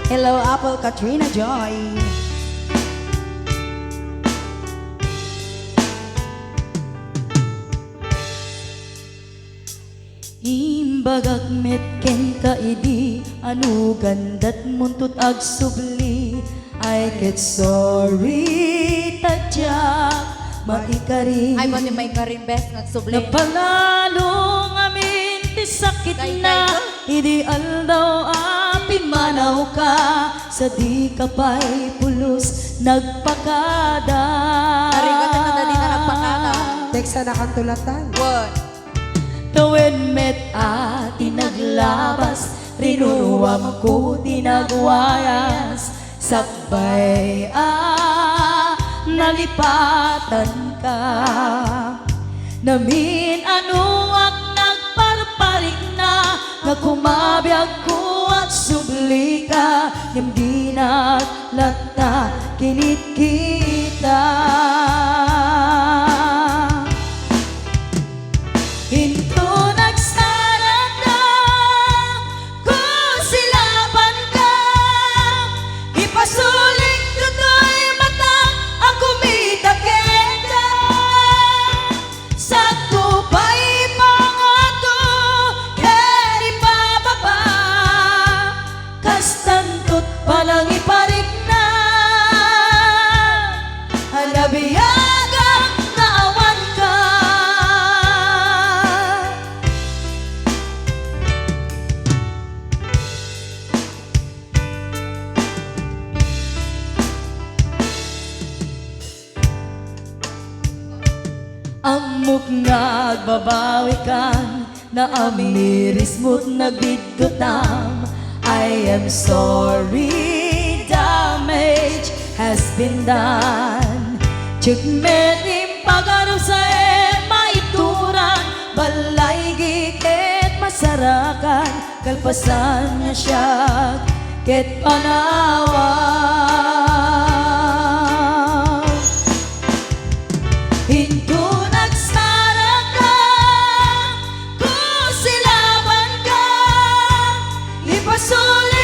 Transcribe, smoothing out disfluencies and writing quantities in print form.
Hello, Apple Katrina Joy. Imbagak metken ka idi anu gandat muntut ag subli I get sorry tadyak maikari Ay, pati may karin best nagsubli. napalalong amin ti sakit na idi aldaw api manaw ka sa di ka pa'y pulos nagpakada Narigat na na din na nagpakaka. Teksa na kantulatan. What? Tuwin met ati naglabas rinuruwam ko tinagwayas sakbay nalipatan ka namin anuak nagparparik na nga kumabiyag ko at subli ka hindi naglata kinit kita Hinto nagsarata kung silaban ka ipasuling tutoy mata ang kumitakit ka sa tupay pangato kaya ipababa kastantot palang iparik na hanabiyagang naawan ka Amok nagbabawi kan na amiris mo't nagbidutam I am sorry, damage has been done Chikmet impagaro sa maituran balay giket masarakan kalpasan niya siya ket panawan Hinto nagsaraka kung silaban ka ipasulit